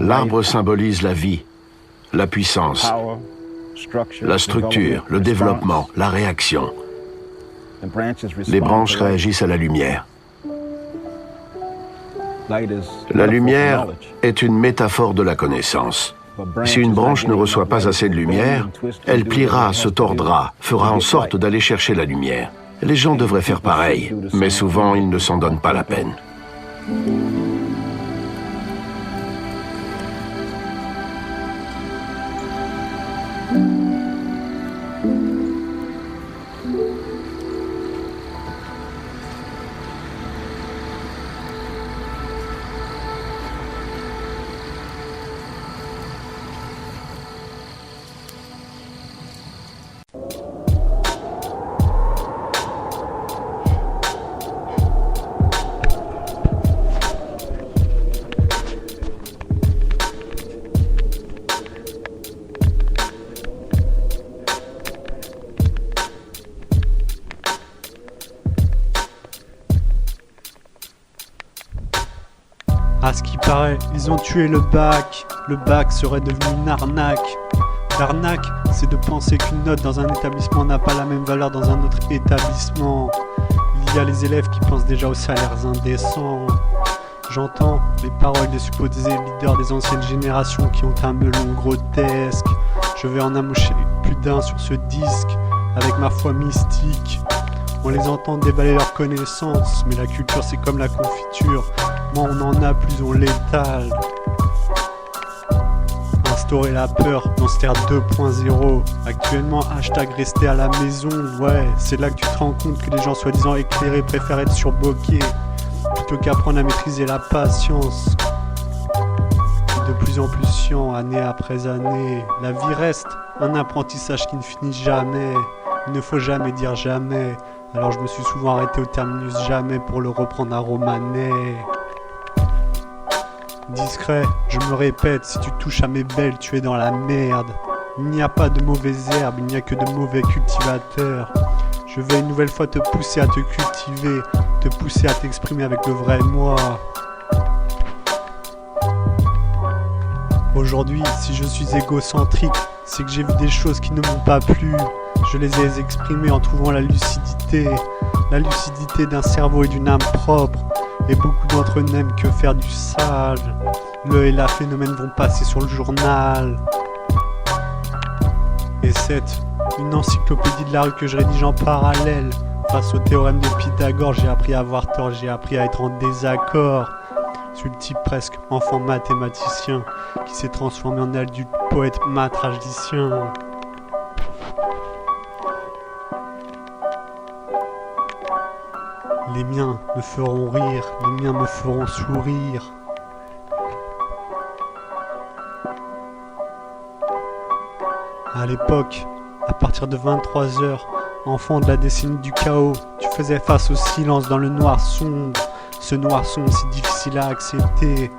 L'arbre symbolise la vie, la puissance, la structure, le développement, la réaction. Les branches réagissent à la lumière. La lumière est une métaphore de la connaissance. Si une branche ne reçoit pas assez de lumière, elle pliera, se tordra, fera en sorte d'aller chercher la lumière. Les gens devraient faire pareil, mais souvent ils ne s'en donnent pas la peine. À ce qui paraît, ils ont tué le bac. Le bac serait devenu une arnaque. L'arnaque, c'est de penser qu'une note dans un établissement n'a pas la même valeur dans un autre établissement. Il y a les élèves qui pensent déjà aux salaires indécents. J'entends les paroles des supposés leaders des anciennes générations qui ont un melon grotesque. Je vais en amoucher plus d'un sur ce disque avec ma foi mystique. On les entend déballer leurs connaissances, mais la culture c'est comme la confiture. Moins on en a, plus on l'étale. Instaurer la peur dans cette ère 2.0. Actuellement, hashtag rester à la maison. Ouais, c'est là que tu te rends compte que les gens soi-disant éclairés préfèrent être surboqués plutôt qu'apprendre à maîtriser la patience. De plus en plus chiant, année après année. La vie reste un apprentissage qui ne finit jamais. Il ne faut jamais dire jamais. Alors je me suis souvent arrêté au terminus jamais pour le reprendre à Romanet. Discret, je me répète, si tu touches à mes belles, tu es dans la merde. Il n'y a pas de mauvaises herbes, il n'y a que de mauvais cultivateurs. Je vais une nouvelle fois te pousser à te cultiver, te pousser à t'exprimer avec le vrai moi. Aujourd'hui, si je suis égocentrique, c'est que j'ai vu des choses qui ne m'ont pas plu. Je les ai exprimées en trouvant la lucidité d'un cerveau et d'une âme propre. Et beaucoup d'entre eux n'aiment que faire du sale. Le et la phénomène vont passer sur le journal. Et c'est une encyclopédie de la rue que je rédige en parallèle. Face au théorème de Pythagore, j'ai appris à avoir tort, j'ai appris à être en désaccord. Je suis le type presque enfant mathématicien qui s'est transformé en adulte poète matragicien. Les miens me feront rire, les miens me feront sourire. À l'époque, à partir de 23h, enfant de la décennie du chaos, tu faisais face au silence dans le noir sombre. Ce noir sombre si difficile à accepter.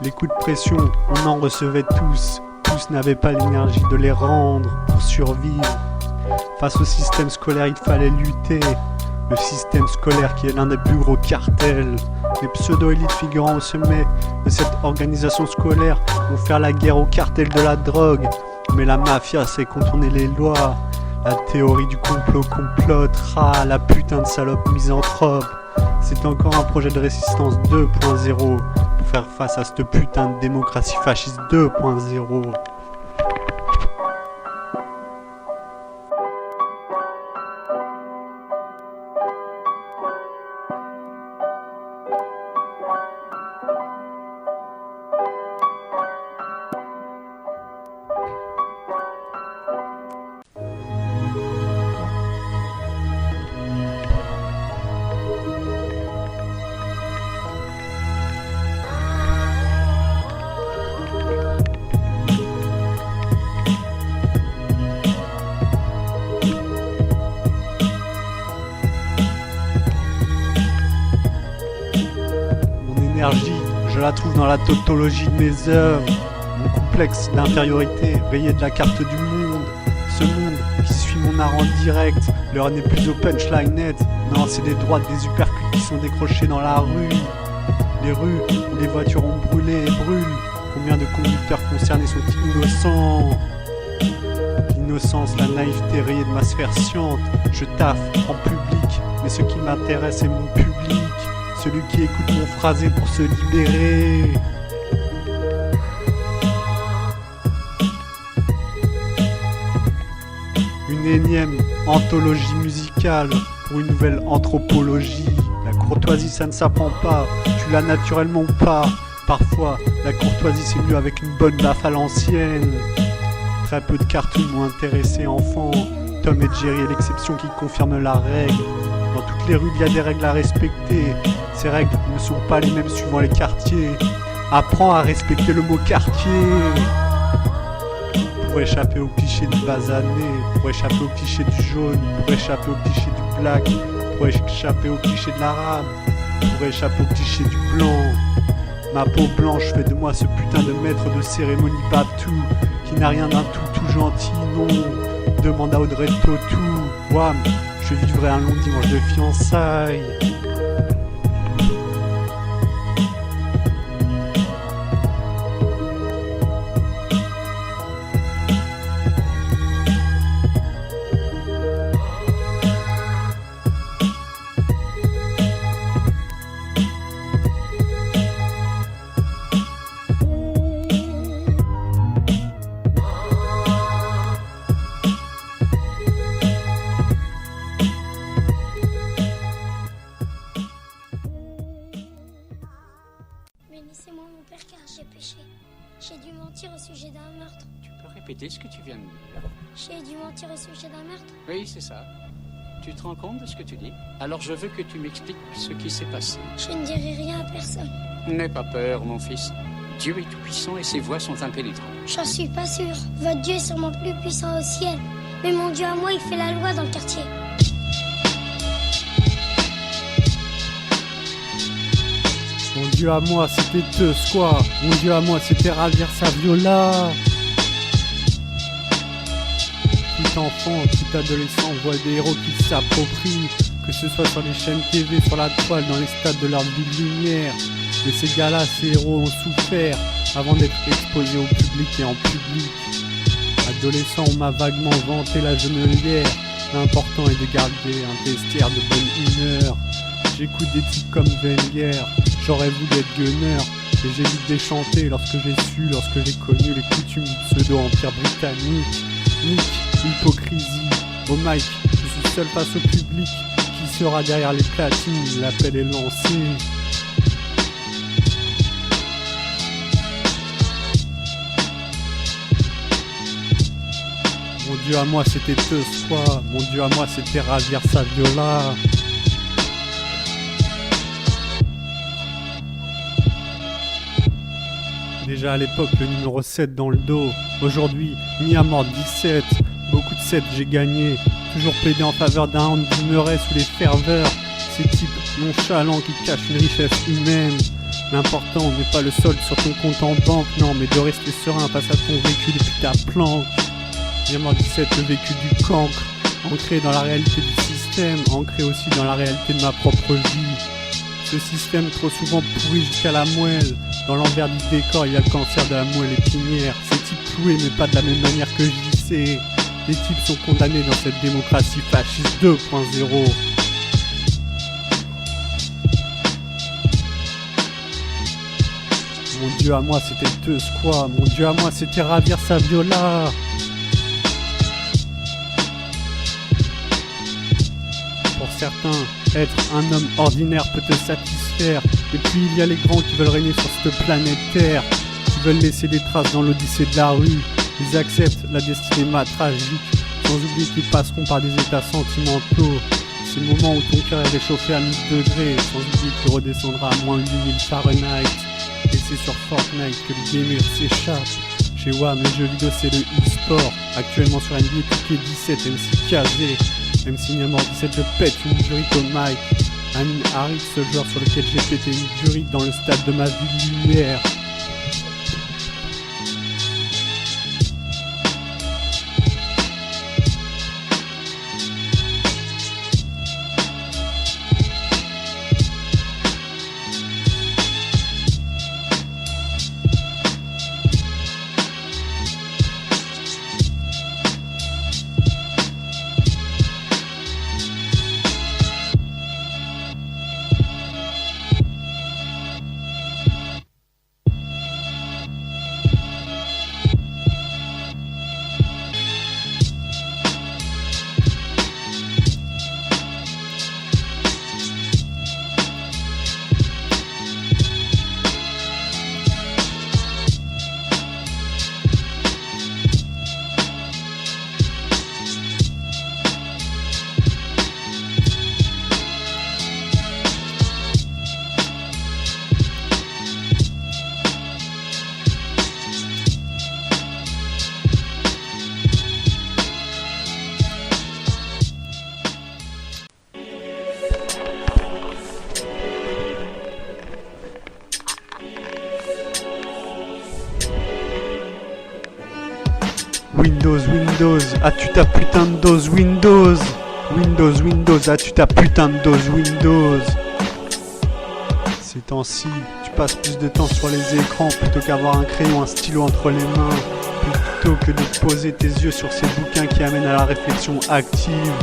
Les coups de pression, on en recevait tous. Tous n'avaient pas l'énergie de les rendre pour survivre. Face au système scolaire, il fallait lutter. Le système scolaire qui est l'un des plus gros cartels. Les pseudo-élites figurant au sommet de cette organisation scolaire vont faire la guerre au cartel de la drogue. Mais la mafia sait contourner les lois. La théorie du complot complotera la putain de salope misanthrope. C'est encore un projet de résistance 2.0 pour faire face à cette putain de démocratie fasciste 2.0. Je la trouve dans la tautologie de mes œuvres. Mon complexe d'infériorité rayé de la carte du monde. Ce monde qui suit mon art en direct. L'heure n'est plus au punchline net. Non, c'est des droites, des uppercuts qui sont décrochés dans la rue. Les rues où les voitures ont brûlé et brûlent. Combien de conducteurs concernés sont innocents? L'innocence, la naïveté rayée de ma sphère sciente. Je taffe en public, mais ce qui m'intéresse est mon public. Celui qui écoute mon phrasé pour se libérer. Une énième anthologie musicale pour une nouvelle anthropologie. La courtoisie, ça ne s'apprend pas, tu l'as naturellement ou pas. Parfois, la courtoisie c'est mieux avec une bonne baffe à l'ancienne. Très peu de cartoons m'ont intéressé enfant. Tom et Jerry est l'exception qui confirme la règle. Dans toutes les rues, il y a des règles à respecter. Ces règles ne sont pas les mêmes suivant les quartiers. Apprends à respecter le mot quartier. Pour échapper au cliché du basané, pour échapper au cliché du jaune, pour échapper au cliché du black, pour échapper au cliché de l'arabe, pour échapper au cliché du blanc. Ma peau blanche fait de moi ce putain de maître de cérémonie Babtou, qui n'a rien d'un tout gentil, non. Demande à Audrey Tautou. Wam, je vivrai un long dimanche de fiançailles. Bénissez-moi mon père car j'ai péché. J'ai dû mentir au sujet d'un meurtre. Tu peux répéter ce que tu viens de dire? J'ai dû mentir au sujet d'un meurtre. Oui, c'est ça. Tu te rends compte de ce que tu dis? Alors je veux que tu m'expliques ce qui s'est passé. Je ne dirai rien à personne. N'aie pas peur, mon fils. Dieu est tout-puissant et ses voies sont impénétrables. J'en suis pas sûr. Votre Dieu est sûrement plus puissant au ciel. Mais mon Dieu à moi, il fait la loi dans le quartier. Mon Dieu à moi c'était Teus quoi. Mon Dieu à moi c'était Ravir Saviola. Tout enfant, tout adolescent voit des héros qui s'approprient. Que ce soit sur les chaînes TV, sur la toile, dans les stades de leur vie de lumière. Mais ces gars-là, ces héros ont souffert avant d'être exposés au public et en public. Adolescent, on m'a vaguement vanté la genelière. L'important est de garder un vestiaire de bonne humeur. J'écoute des types comme Wenger. J'aurais voulu être gunner, mais j'ai vite déchanté lorsque j'ai connu les coutumes du pseudo-empire britannique. Nick, hypocrisie. Au mic, je suis seul face au public. Qui sera derrière les platines? L'appel est lancé. Mon Dieu à moi c'était Teus quoi. Mon Dieu à moi c'était Ravir Saviola. Déjà à l'époque le numéro 7 dans le dos. Aujourd'hui, mis à mort 17. Beaucoup de 7 j'ai gagné. Toujours plaidé en faveur d'un Andy Murray sous les ferveurs. Ces types nonchalants qui cachent une richesse humaine. L'important n'est pas le solde sur ton compte en banque. Non mais de rester serein face à ton vécu depuis ta planque. Mis à mort 17, le vécu du cancre. Ancré dans la réalité du système. Ancré aussi dans la réalité de ma propre vie. Ce système trop souvent pourri jusqu'à la moelle. Dans l'envers du décor, il y a le cancer de la moelle épinière. Ces types cloués, mais pas de la même manière que JC. Les types sont condamnés dans cette démocratie fasciste 2.0. Mon Dieu à moi c'était Teus quoi. Mon Dieu à moi c'était Ravir Saviola. Pour certains, être un homme ordinaire peut te satisfaire. Et puis il y a les grands qui veulent régner sur cette planète Terre, qui veulent laisser des traces dans l'odyssée de la rue. Ils acceptent la destinée tragique, sans oublier qu'ils passeront par des états sentimentaux. Ces moments où ton cœur est réchauffé à 1000 degrés, sans oublier qu'il redescendra à moins 8000 Fahrenheit. Et c'est sur Fortnite que le gamer s'échappe. Chez WAM, les jeux vidéo c'est le e-sport. Actuellement sur NBA 2K17, MC Kazé. MC Niamor 17, je pète une durite au mic. Amin Harit, ce joueur sur lequel j'ai pété une durite dans le stade de ma vie de lumière. Windows, as-tu ta putain de dose Windows? Windows, as-tu ta putain de dose Windows? Ces temps-ci, tu passes plus de temps sur les écrans plutôt qu'avoir un crayon, un stylo entre les mains, plutôt que de poser tes yeux sur ces bouquins qui amènent à la réflexion active.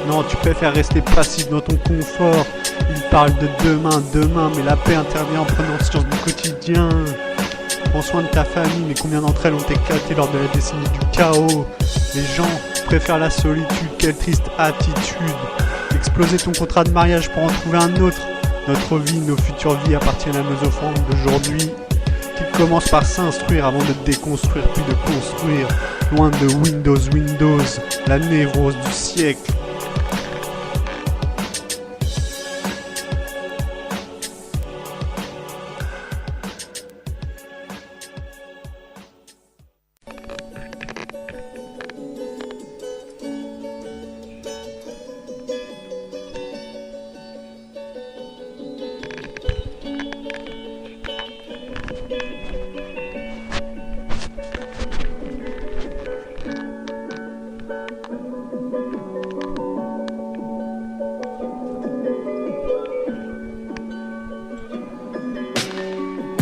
Non, tu préfères rester passif dans ton confort. Il parle de demain, mais la paix intervient en prenant conscience du quotidien. Prends soin de ta famille, mais combien d'entre elles ont éclaté lors de la décennie du chaos? Les gens préfèrent la solitude, quelle triste attitude. Exploser ton contrat de mariage pour en trouver un autre. Notre vie, nos futures vies appartiennent à nos offrandes d'aujourd'hui. Qui commencent par s'instruire avant de déconstruire puis de construire. Loin de Windows, la névrose du siècle.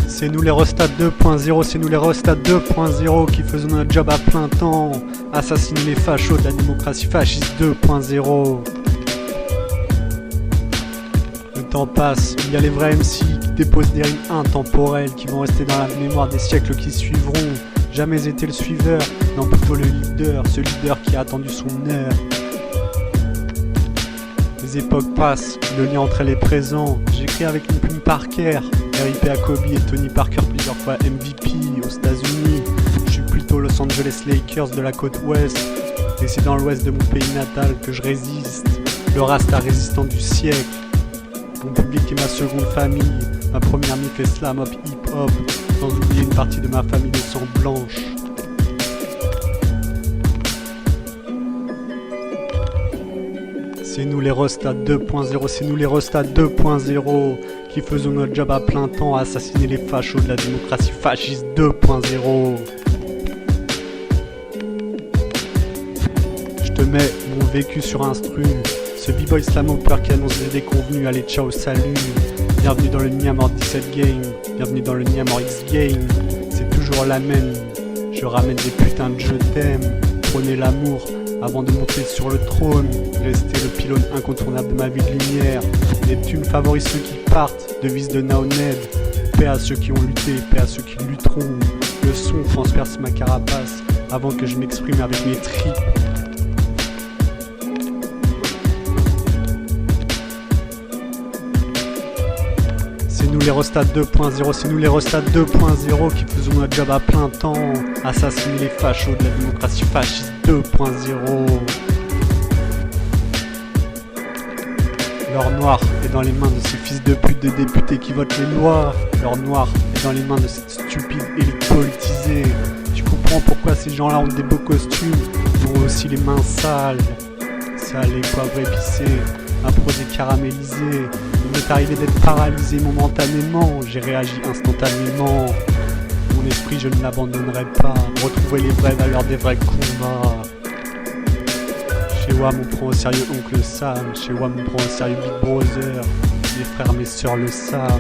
C'est nous les Rostats 2.0, c'est nous les Rostats 2.0 qui faisons notre job à plein temps. Assassiner les fachos de la démocratie fasciste 2.0. Le temps passe, il y a les vrais MC qui déposent des rimes intemporelles qui vont rester dans la mémoire des siècles qui suivront. Jamais été le suiveur, non plutôt le leader, ce leader qui a attendu son heure. Les époques passent, le lien entre elles est présent. J'écris avec une plume Parker, RIP à Kobe et Tony Parker plusieurs fois MVP aux États-Unis. Je suis plutôt Los Angeles Lakers de la côte ouest. Et c'est dans l'ouest de mon pays natal que je résiste. Le rasta résistant du siècle. Mon public est ma seconde famille. Ma première mif est slam hop hip hop. Sans oublier une partie de ma famille de sang blanche. C'est nous les Rostats 2.0, c'est nous les Rostats 2.0 qui faisons notre job à plein temps à assassiner les fachos de la démocratie fasciste 2.0. Je te mets mon vécu sur instru, ce b-boy slamo-peur qui annonce des déconvenus, allez ciao salut. Bienvenue dans le Niamor 17 Game, bienvenue dans le Niamor X Game, c'est toujours la même, je ramène des putains de je t'aime, prenez l'amour. Avant de monter sur le trône, rester le pylône incontournable de ma vie de lumière. Neptune favorise ceux qui partent, devise de Naoned. Paix à ceux qui ont lutté, paix à ceux qui lutteront. Le son transperce ma carapace avant que je m'exprime avec mes tripes. C'est nous les Rostats 2.0, c'est nous les Rostats 2.0 qui faisons notre job à plein temps. Assassiner les fachos de la démocratie fasciste 2.0. L'or noir est dans les mains de ces fils de pute de députés qui votent les lois. L'or noir est dans les mains de cette stupide élite politisée. Tu comprends pourquoi ces gens-là ont des beaux costumes, ils ont aussi les mains sales. Salé, poivre épicé, improsé caramélisé. Il m'est arrivé d'être paralysé momentanément, j'ai réagi instantanément. Mon esprit je ne l'abandonnerai pas, retrouver les vraies valeurs des vrais combats. Chez WAM on prend au sérieux Oncle Sam, chez WAM on prend au sérieux Big Brother. Mes frères, mes sœurs le savent.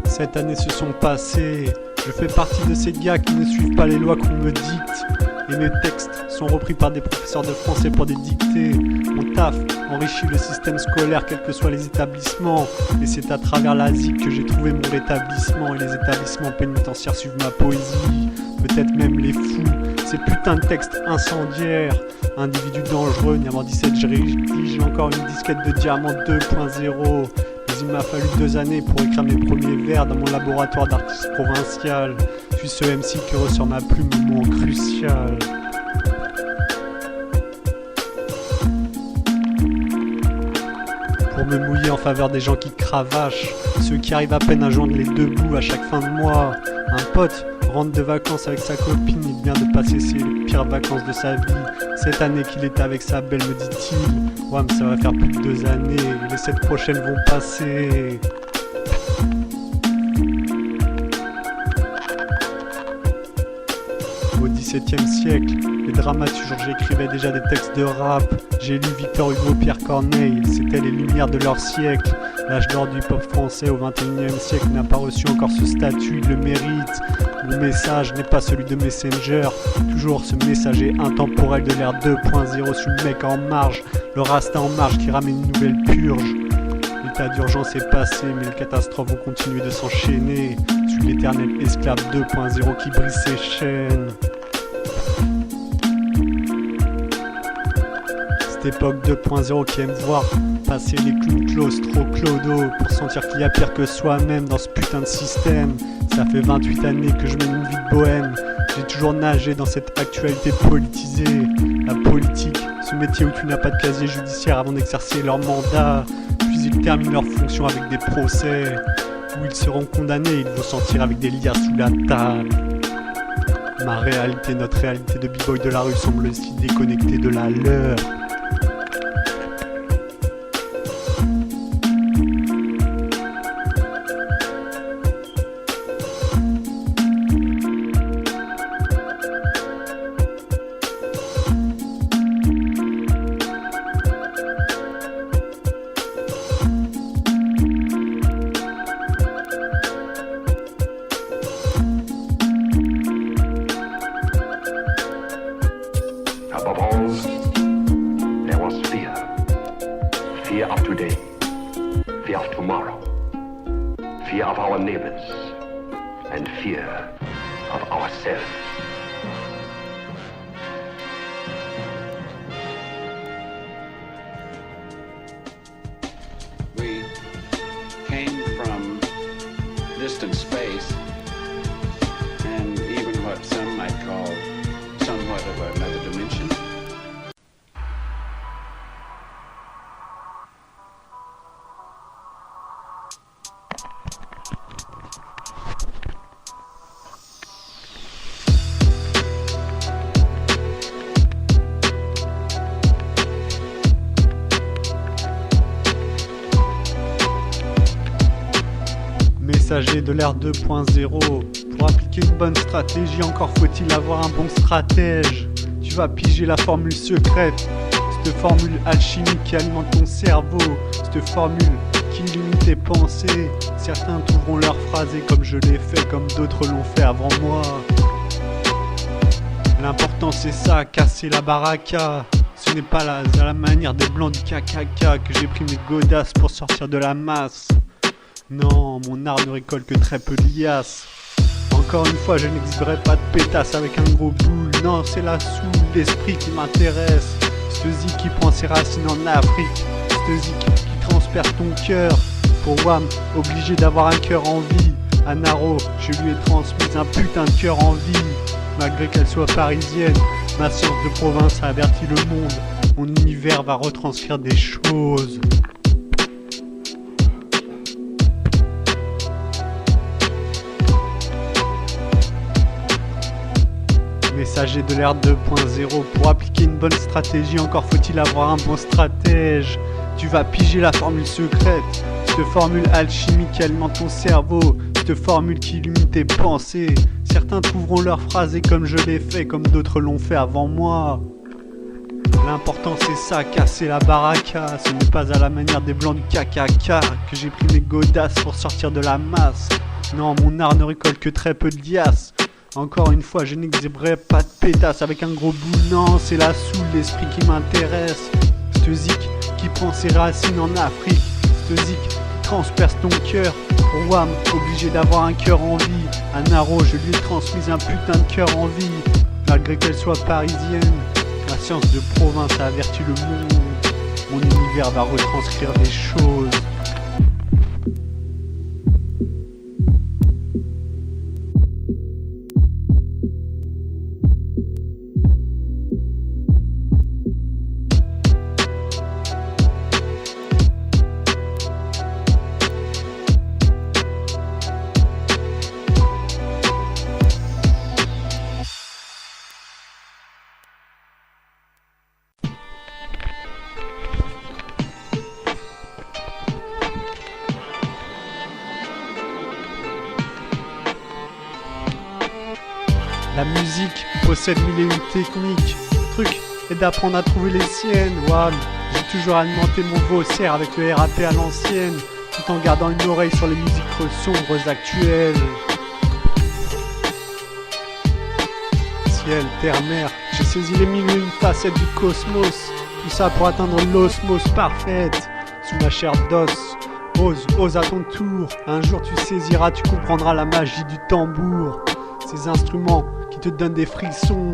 Cette année se sont passées. Je fais partie de ces gars qui ne suivent pas les lois qu'on me dicte Et mes textes sont repris par des professeurs de français pour des dictées. Mon taf enrichit le système scolaire, quels que soient les établissements. Et c'est à travers la ZIC que j'ai trouvé mon rétablissement. Et les établissements pénitentiaires suivent ma poésie, peut-être même les fous. Ces putains de textes incendiaires. Individu dangereux, Niamant 17, je rédige encore une disquette de diamant 2.0. Mais il m'a fallu 2 années pour écrire mes premiers vers dans mon laboratoire d'artiste provincial. Je suis ce MC qui ressort ma plume au moment crucial. Pour me mouiller en faveur des gens qui cravachent, ceux qui arrivent à peine à joindre les deux bouts à chaque fin de mois. Un pote rentre de vacances avec sa copine, il vient de passer ses pires vacances de sa vie. Cette année qu'il est avec sa belle, me dit-il. Ouais, mais ça va faire plus de 2 années, et les 7 prochaines vont passer. Au XVIIe siècle, les dramaturges écrivaient déjà des textes de rap. J'ai lu Victor Hugo, Pierre Corneille, c'était les lumières de leur siècle. L'âge d'or du pop français au XXIe siècle n'a pas reçu encore ce statut, il le mérite. Mon message n'est pas celui de Messenger, toujours ce messager intemporel de l'ère 2.0, suis le mec en marge, le rasta en marge qui ramène une nouvelle purge. L'état d'urgence est passé, mais les catastrophes vont continuer de s'enchaîner. Je suis l'éternel esclave 2.0 qui brise ses chaînes. Cette époque 2.0 qui aime voir passer les clowns close trop clodo pour sentir qu'il y a pire que soi-même dans ce putain de système. Ça fait 28 années que je mène une vie de bohème. J'ai toujours nagé dans cette actualité politisée. La politique, ce métier où tu n'as pas de casier judiciaire avant d'exercer leur mandat. Puis ils terminent leur fonction avec des procès où ils seront condamnés, ils vont sortir avec des liasses sous la table. Ma réalité, notre réalité de b-boy de la rue semble si déconnectée de la leur. Above all, there was fear. Fear of today, fear of tomorrow, fear of our neighbors, and fear of ourselves. We came from distant space, and even what some might call somewhat of another dimension. Messager de l'ère 2.0, pour appliquer une bonne stratégie, encore faut-il avoir un bon stratège. Tu vas piger la formule secrète, cette formule alchimique qui alimente ton cerveau, cette formule qui illumine tes pensées. Certains trouveront leur phrasé comme je l'ai fait, comme d'autres l'ont fait avant moi. L'important c'est ça, casser la baraka. Ce n'est pas à la manière des blancs du KKK que j'ai pris mes godasses pour sortir de la masse. Non, mon art ne récolte que très peu de liasses. Encore une fois, je n'exhiberai pas de pétasse avec un gros boule. Non, c'est la soul, l'esprit qui m'intéresse. Ce zik qui prend ses racines en Afrique. Ce zik qui transperce ton cœur. Pour Wham, obligé d'avoir un cœur en vie. À Naro, je lui ai transmis un putain de cœur en vie. Malgré qu'elle soit parisienne, ma science de province a averti le monde. Mon univers va retranscrire des choses. Messager de l'ère 2.0, pour appliquer une bonne stratégie, encore faut-il avoir un bon stratège. Tu vas piger la formule secrète, cette formule alchimique qui alimente ton cerveau, cette formule qui illumine tes pensées. Certains trouveront leur phrasé comme je l'ai fait, comme d'autres l'ont fait avant moi. L'important c'est ça, casser la baraka. Ce n'est pas à la manière des blancs du KKK que j'ai pris mes godasses pour sortir de la masse. Non, mon art ne récolte que très peu de liasses. Encore une fois, je n'exhiberai pas de pétasse avec un gros boule. Non, c'est la soul, l'esprit qui m'intéresse. Cette zik qui prend ses racines en Afrique. Cette zik qui transperce ton cœur. Pour Wham, obligé d'avoir un cœur en vie. À Naro, je lui ai transmis un putain de cœur en vie. Malgré qu'elle soit parisienne, ma science de province a averti le monde. Mon univers va retranscrire des choses. La musique possède mille et une techniques. Le truc est d'apprendre à trouver les siennes. Wow. J'ai toujours alimenté mon faussaire avec le RAP à l'ancienne, tout en gardant une oreille sur les musiques sombres actuelles. Ciel, terre, mer, j'ai saisi les mille et une facettes du cosmos. Tout ça pour atteindre l'osmose parfaite. Sous ma chair d'os, ose à ton tour. Un jour tu saisiras, tu comprendras la magie du tambour. Ces instruments qui te donnent des frissons.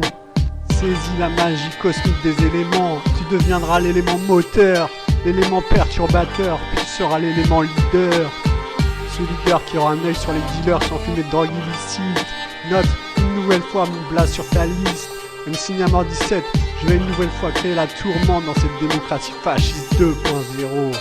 Saisis la magie cosmique des éléments. Tu deviendras l'élément moteur, l'élément perturbateur, puis tu seras l'élément leader. Ce leader qui aura un œil sur les dealers sans fumer de drogue illicite. Note une nouvelle fois mon blast sur ta liste. MC Niamor 17, je vais une nouvelle fois créer la tourmente dans cette démocratie fasciste 2.0.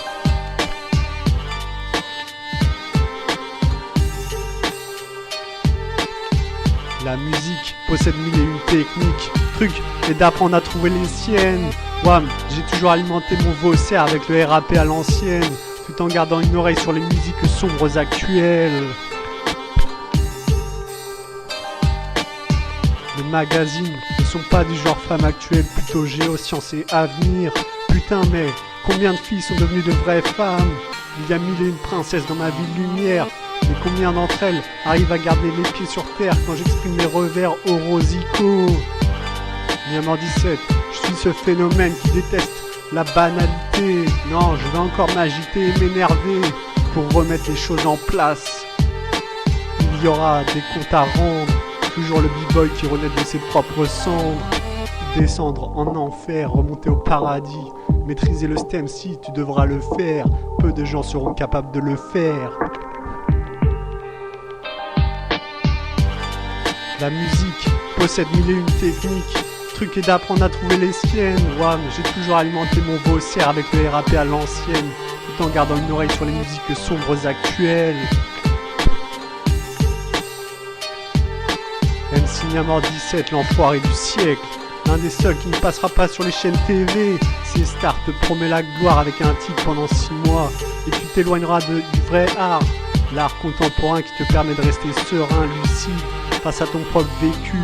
La musique possède mille et une techniques. Le truc est d'apprendre à trouver les siennes. Wham, j'ai toujours alimenté mon faussaire avec le RAP à l'ancienne, tout en gardant une oreille sur les musiques sombres actuelles. Les magazines ne sont pas du genre femme actuelle, plutôt géosciences et avenir. Putain mais, combien de filles sont devenues de vraies femmes? Il y a mille et une princesses dans ma ville lumière. Mais combien d'entre elles arrivent à garder les pieds sur terre quand j'exprime mes revers orosicaux? Niamor 17, je suis ce phénomène qui déteste la banalité. Non, je vais encore m'agiter et m'énerver pour remettre les choses en place. Il y aura des comptes à rendre. Toujours le b-boy qui renaît de ses propres cendres. Descendre en enfer, remonter au paradis. Maîtriser le stem si tu devras le faire. Peu de gens seront capables de le faire. La musique possède mille et une techniques. Le truc est d'apprendre à trouver les siennes. Wow, j'ai toujours alimenté mon faussaire avec le RAP à l'ancienne, tout en gardant une oreille sur les musiques sombres actuelles. MC Niamor 17, l'enfoiré du siècle. L'un des seuls qui ne passera pas sur les chaînes TV. C-Star te promet la gloire avec un titre pendant 6 mois. Et tu t'éloigneras du vrai art. L'art contemporain qui te permet de rester serein, lucide, face à ton propre vécu.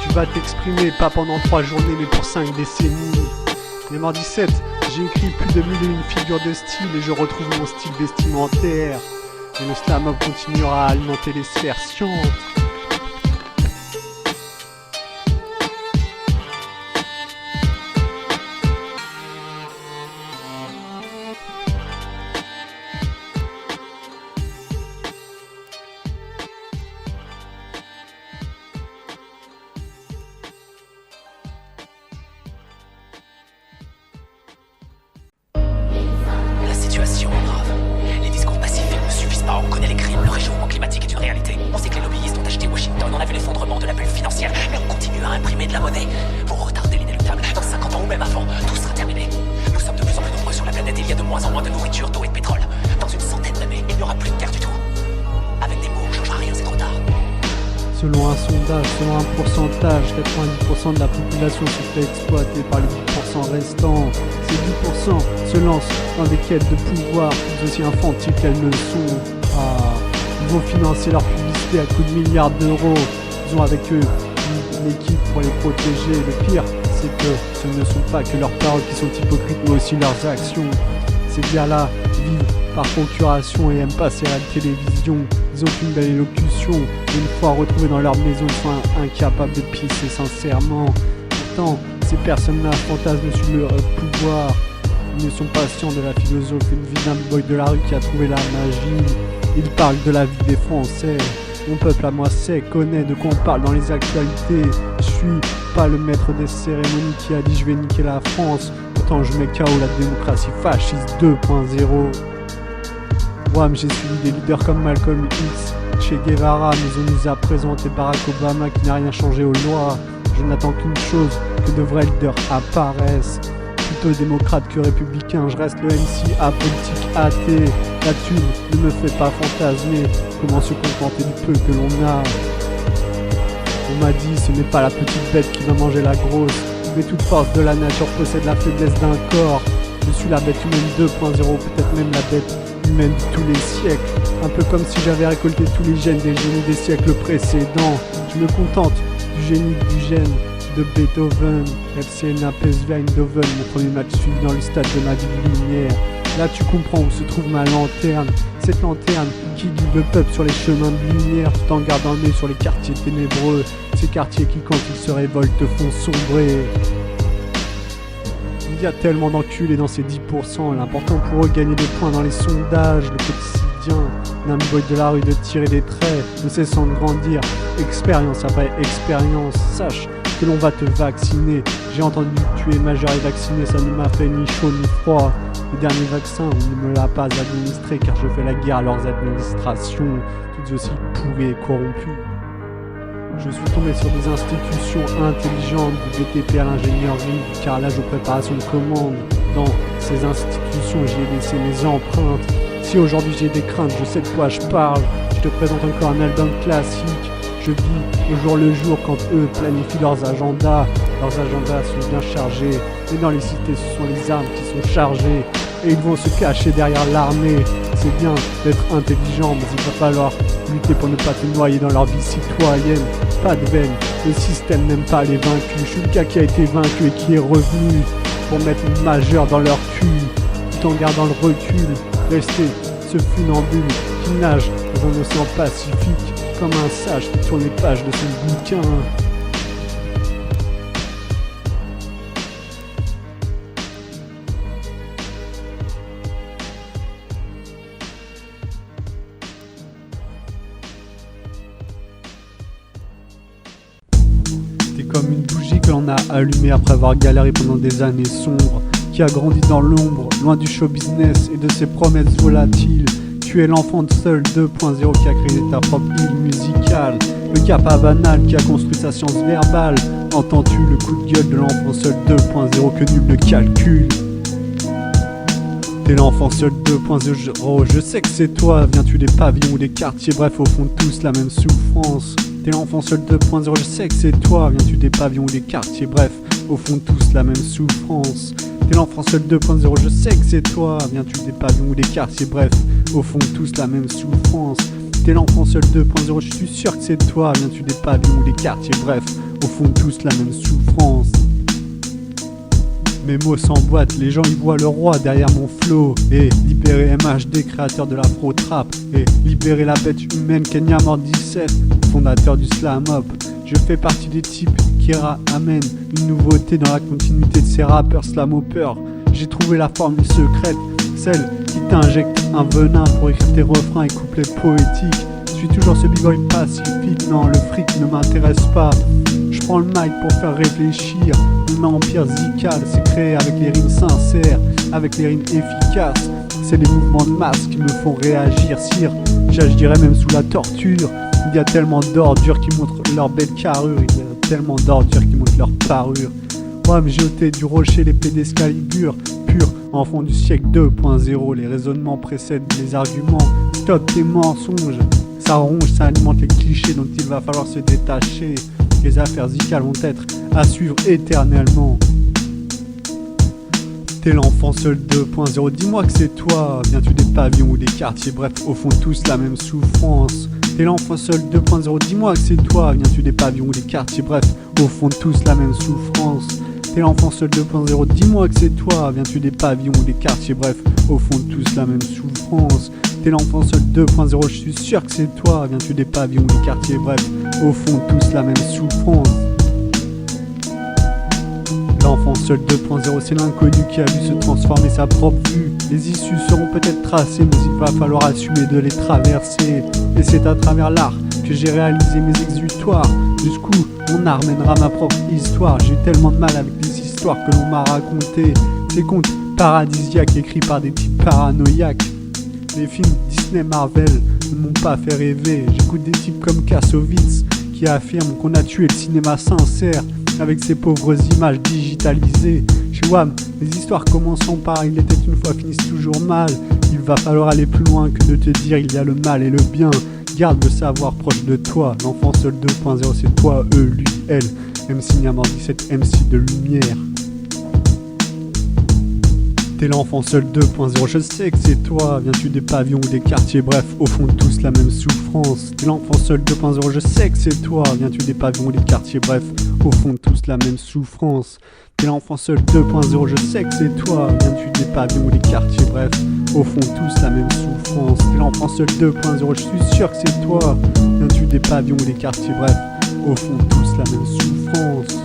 Tu vas t'exprimer pas pendant 3 journées mais pour 5 décennies. Niamor 17, j'ai écrit plus de 1001 figures de style et je retrouve mon style vestimentaire. Et le slam continuera à alimenter les sphères scientes. Les discours pacifiques ne suffisent pas, on connaît les crimes, le réchauffement climatique est une réalité. On sait que les lobbyistes ont acheté Washington, on a vu l'effondrement de la bulle financière, mais on continue à imprimer de la monnaie pour retarder l'inéluctable. Dans 50 ans ou même avant, tout sera terminé. Nous sommes de plus en plus nombreux sur la planète et il y a de moins en moins de nourriture, d'eau et de pétrole. Dans une centaine d'années, il n'y aura plus de terre du tout. Avec des mots, on ne changera rien, c'est trop tard. Selon un sondage, selon un pourcentage, 90% de la population se fait exploiter par les 10% restants. Ces 10% se lancent dans des quêtes de pouvoir, tout aussi infantiles qu'elles le sont. Ils vont financer leur publicité à coups de milliards d'euros. Ils ont avec eux une équipe pour les protéger. Le pire, c'est que ce ne sont pas que leurs paroles qui sont hypocrites, mais aussi leurs actions. Ces gars-là vivent par procuration et aiment passer à la télévision. Ils ils ont une belle élocution. Une fois retrouvés dans leur maison, ils sont incapables de pisser sincèrement. Pourtant, ces personnes-là fantasment sur leur pouvoir. Ils ne sont pas scients de la philosophie de vie d'un boy de la rue qui a trouvé la magie. Ils parlent de la vie des Français. Mon peuple à moi sait, connaît de quoi on parle dans les actualités. Je suis pas le maître des cérémonies qui a dit je vais niquer la France. Pourtant je mets KO la démocratie fasciste 2.0. Ouais, mais j'ai suivi des leaders comme Malcolm X, Che Guevara, mais on nous a présenté Barack Obama qui n'a rien changé aux lois. Je n'attends qu'une chose, que de vrais leaders apparaissent. Plutôt démocrate que républicain, je reste le MC apolitique athée. La thune ne me fait pas fantasmer, comment se contenter du peu que l'on a. On m'a dit ce n'est pas la petite bête qui va manger la grosse, mais toute force de la nature possède la faiblesse d'un corps. Je suis la bête humaine 2.0, peut-être même la bête humaine de tous les siècles. Un peu comme si j'avais récolté tous les gènes des génies des siècles précédents. Je me contente du génie du gène de Beethoven. FC Naples Eindhoven, mon premier match suivi dans le stade de ma vie de lumière. Là tu comprends où se trouve ma lanterne. Cette lanterne qui guide le peuple sur les chemins de lumière, tout en gardant l'œil sur les quartiers ténébreux. Ces quartiers qui quand ils se révoltent font sombrer. Il y a tellement d'enculés dans ces 10%. L'important pour eux gagner des points dans les sondages. Le quotidien d'un boy de la rue de tirer des traits, ne cessant de grandir. Expérience après expérience. Sache que l'on va te vacciner. J'ai entendu que tu es majeur et vacciné, ça ne m'a fait ni chaud ni froid. Le dernier vaccin, on ne me l'a pas administré car je fais la guerre à leurs administrations, toutes aussi pourries et corrompues. Je suis tombé sur des institutions intelligentes, du BTP à l'ingénierie, du carrelage aux préparations de commandes. Dans ces institutions, j'y ai laissé mes empreintes. Si aujourd'hui j'ai des craintes, je sais de quoi je parle. Je te présente encore un album classique. Je vis au jour le jour quand eux planifient leurs agendas. Leurs agendas sont bien chargés. Et dans les cités, ce sont les armes qui sont chargées. Et ils vont se cacher derrière l'armée. C'est bien d'être intelligent, mais il va falloir lutter pour ne pas te noyer dans leur vie citoyenne. Pas de veine, le système n'aime pas les vaincus. Je suis le gars qui a été vaincu et qui est revenu pour mettre une majeure dans leur cul, tout en gardant le recul. Rester ce funambule qui nage dans un océan pacifique, comme un sage qui tourne les pages de son bouquin. T'es comme une bougie que l'on a allumée après avoir galéré pendant des années sombres, qui a grandi dans l'ombre, loin du show business et de ses promesses volatiles. Tu es l'enfant de Seul 2.0 qui a créé ta propre île musicale, le Kappa banal qui a construit sa science verbale. Entends-tu le coup de gueule de l'enfant Seul 2.0 que nul ne calcule? T'es l'enfant Seul 2.0, je sais que c'est toi. Viens-tu des pavillons ou des quartiers, bref au fond tous la même souffrance. T'es l'enfant Seul 2.0, je sais que c'est toi. Viens-tu des pavillons ou des quartiers, bref au fond tous la même souffrance. T'es l'enfant Seul 2.0, je sais que c'est toi. Viens-tu des pavillons ou des quartiers, bref au fond tous la même souffrance. T'es l'enfant Seul 2.0, je suis sûr que c'est toi. Viens-tu des pavillons ou des quartiers, bref au fond tous la même souffrance. Mes mots s'emboîtent, les gens y voient le roi derrière mon flow. Et libérer MHD, créateur de l'afro-trap. Et libérer la bête humaine, Kenya Mordicef, fondateur du slam hop. Je fais partie des types qui amènent une nouveauté dans la continuité de ces rappeurs slam-hoppers. J'ai trouvé la formule secrète, celle qui t'injecte un venin pour écrire tes refrains et couplets poétiques. Je suis toujours ce b-boy pacifique, non le fric ne m'intéresse pas. Je prends le mic pour faire réfléchir. Mon empire zical s'est créé avec les rimes sincères, avec les rimes efficaces. C'est les mouvements de masse qui me font réagir, sire. J'agirais même sous la torture. Il y a tellement d'ordures qui montrent leur belle carrure. Il y a tellement d'ordures qui montrent leur parure. Ouais, mais j'ai ôté du rocher l'épée d'Excalibur, pur enfant du siècle 2.0. Les raisonnements précèdent les arguments. Stop tes mensonges. Ça ronge, ça alimente les clichés dont il va falloir se détacher. Les affaires zicales vont être à suivre éternellement. T'es l'enfant Seul 2.0, dis-moi que c'est toi. Viens-tu des pavillons ou des quartiers, bref au fond tous la même souffrance. T'es l'enfant Seul 2.0, dis-moi que c'est toi. Viens-tu des pavillons ou des quartiers, bref au fond tous la même souffrance. T'es l'enfant seul 2.0, dis-moi que c'est toi. Viens-tu des pavillons ou des quartiers, bref, au fond tous la même souffrance. T'es l'enfant seul 2.0, je suis sûr que c'est toi. Viens-tu des pavillons ou des quartiers, bref, au fond tous la même souffrance. L'enfant seul 2.0, c'est l'inconnu qui a vu se transformer sa propre vue. Les issues seront peut-être tracées, mais il va falloir assumer de les traverser. Et c'est à travers l'art que j'ai réalisé mes exutoires. Jusqu'où mon art mènera ma propre histoire. J'ai eu tellement de mal avec des histoires que l'on m'a racontées. Ces contes paradisiaques écrits par des types paranoïaques. Les films Disney Marvel ne m'ont pas fait rêver. J'écoute des types comme Kassovitz qui affirment qu'on a tué le cinéma sincère avec ces pauvres images digitalisées. Chez WAM, les histoires commençant par il était une fois finissent toujours mal. Il va falloir aller plus loin que de te dire il y a le mal et le bien. Garde le savoir proche de toi. L'enfant seul 2.0, c'est toi, eux, lui, elle. MC Niamor 17, MC de lumière. T'es l'enfant seul 2.0, je sais que c'est toi. Viens-tu des pavillons ou des quartiers, bref, au fond de tous la même souffrance. T'es l'enfant seul 2.0, je sais que c'est toi. Viens-tu des pavillons ou des quartiers, bref, au fond de tous la même souffrance. T'es l'enfant seul 2.0, je sais que c'est toi. Viens-tu des pavillons ou des quartiers, bref, au fond tous la même souffrance. T'es l'enfant seul 2.0, je suis sûr que c'est toi. Viens-tu des pavillons ou des quartiers, bref, au fond tous la même souffrance.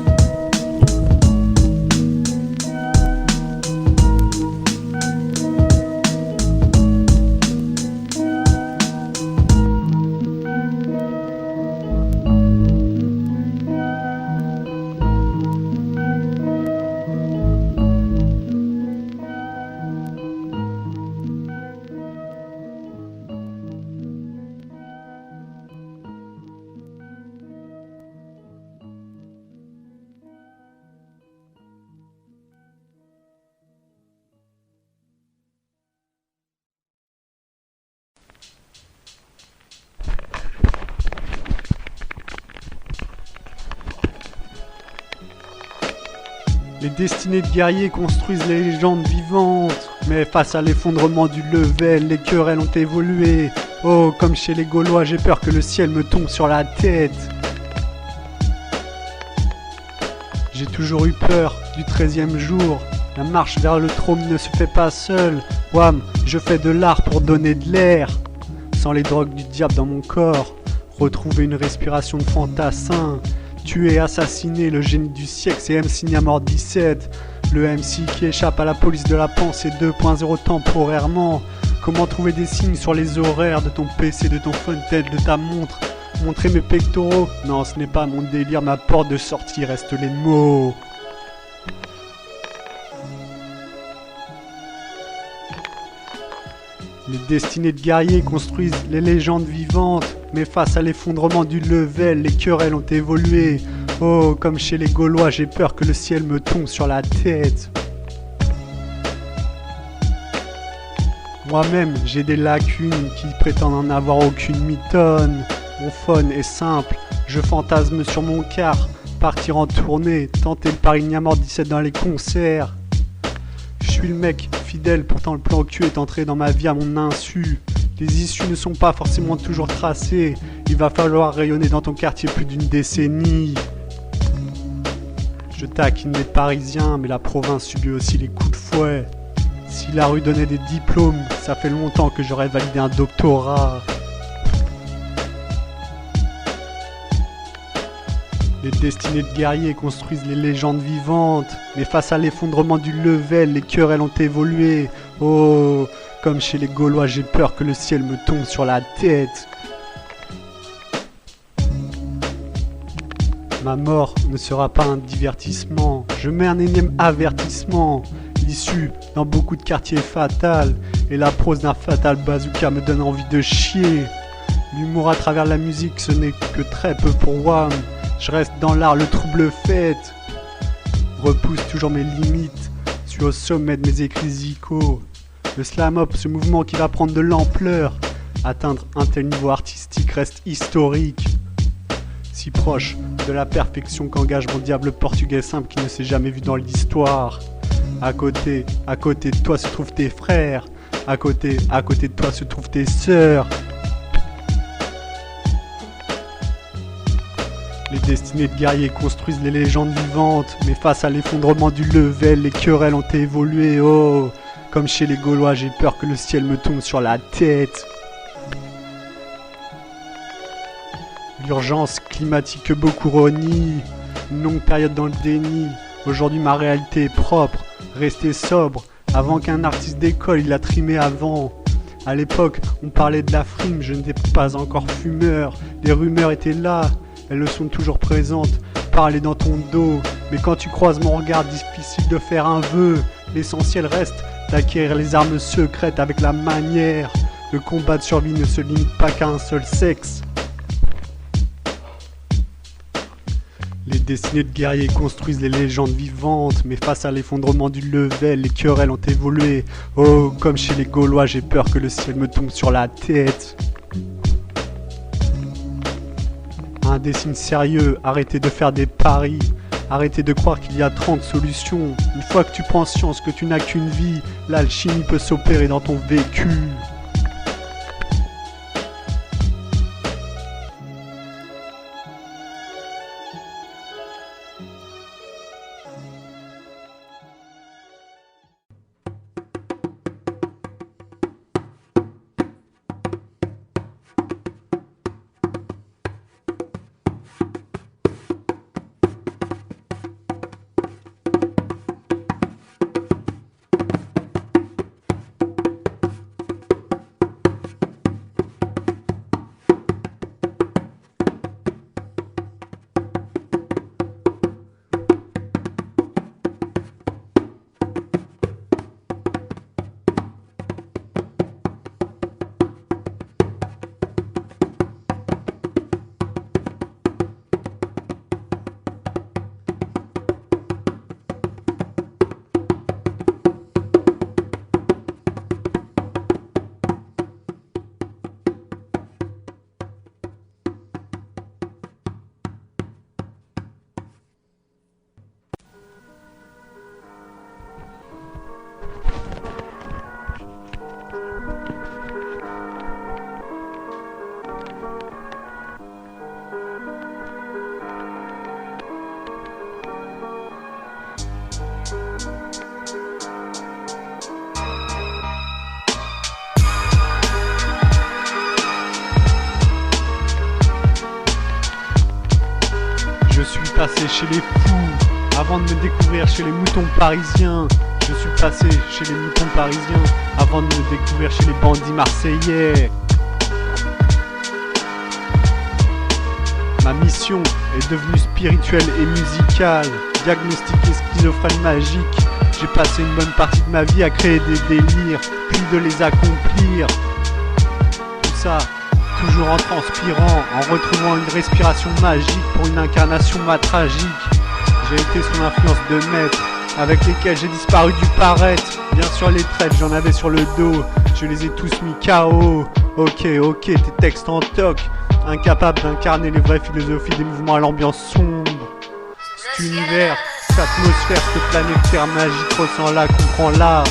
Les destinées de guerriers construisent les légendes vivantes. Mais face à l'effondrement du level, les querelles ont évolué. Oh, comme chez les Gaulois, j'ai peur que le ciel me tombe sur la tête. J'ai toujours eu peur du 13e jour. La marche vers le trône ne se fait pas seule. Wam, je fais de l'art pour donner de l'air. Sans les drogues du diable dans mon corps. Retrouver une respiration de fantassin. Tuer, assassiner, le génie du siècle, c'est MC Niamor 17. Le MC qui échappe à la police de la pensée 2.0 temporairement. Comment trouver des signes sur les horaires de ton PC, de ton Funtel, de ta montre. Montrer mes pectoraux? Non, ce n'est pas mon délire, ma porte de sortie reste les mots. Les destinées de guerriers construisent les légendes vivantes. Mais face à l'effondrement du level, les querelles ont évolué. Oh, comme chez les Gaulois, j'ai peur que le ciel me tombe sur la tête. Moi-même, j'ai des lacunes qui prétendent n'en avoir aucune mitonne. Mon phone est simple, je fantasme sur mon car. Partir en tournée, tenter le Paris Niamor 17 dans les concerts. Je suis le mec fidèle, pourtant le plan cul est entré dans ma vie à mon insu. Les issues ne sont pas forcément toujours tracées. Il va falloir rayonner dans ton quartier plus d'une décennie. Je taquine les Parisiens, mais la province subit aussi les coups de fouet. Si la rue donnait des diplômes, ça fait longtemps que j'aurais validé un doctorat. Les destinées de guerriers construisent les légendes vivantes. Mais face à l'effondrement du level, les querelles ont évolué. Oh, comme chez les Gaulois, j'ai peur que le ciel me tombe sur la tête. Ma mort ne sera pas un divertissement. Je mets un énième avertissement. L'issue dans beaucoup de quartiers fatal. Et la prose d'un fatal bazooka me donne envie de chier. L'humour à travers la musique, ce n'est que très peu pour WAM. Je reste dans l'art, le trouble fête. Repousse toujours mes limites. Suis au sommet de mes écrits zikos. Le slam-up, ce mouvement qui va prendre de l'ampleur. Atteindre un tel niveau artistique reste historique. Si proche de la perfection qu'engage mon diable portugais simple qui ne s'est jamais vu dans l'histoire. À côté de toi se trouvent tes frères. À côté de toi se trouvent tes sœurs. Les destinées de guerriers construisent les légendes vivantes, mais face à l'effondrement du level, les querelles ont évolué, oh. Comme chez les Gaulois, j'ai peur que le ciel me tombe sur la tête. L'urgence climatique que beaucoup renient, une longue période dans le déni. Aujourd'hui ma réalité est propre, rester sobre. Avant qu'un artiste décolle, il a trimé avant. À l'époque, on parlait de la frime, je n'étais pas encore fumeur. Les rumeurs étaient là, elles le sont toujours présentes. Parler dans ton dos, mais quand tu croises mon regard, difficile de faire un vœu. L'essentiel reste d'acquérir les armes secrètes avec la manière. Le combat de survie ne se limite pas qu'à un seul sexe. Les destinées de guerriers construisent les légendes vivantes, mais face à l'effondrement du level, les querelles ont évolué. Oh, comme chez les Gaulois, j'ai peur que le ciel me tombe sur la tête. Un dessin sérieux, arrêtez de faire des paris. Arrêtez de croire qu'il y a 30 solutions. Une fois que tu prends conscience que tu n'as qu'une vie, l'alchimie peut s'opérer dans ton vécu. Passé chez les fous, avant de me découvrir chez les moutons parisiens. Je suis passé chez les moutons parisiens, avant de me découvrir chez les bandits marseillais. Ma mission est devenue spirituelle et musicale, diagnostiquée schizophrène magique. J'ai passé une bonne partie de ma vie à créer des délires, puis de les accomplir. Tout ça toujours en transpirant, en retrouvant une respiration magique pour une incarnation tragique. J'ai été sous l'influence de maîtres, avec lesquels j'ai disparu du paraître. Bien sûr les traits, j'en avais sur le dos, je les ai tous mis KO. Ok, tes textes en toc, incapable d'incarner les vraies philosophies des mouvements à l'ambiance sombre. Cet univers, cette atmosphère, cette planète terre magique, ressens-la, comprends-la.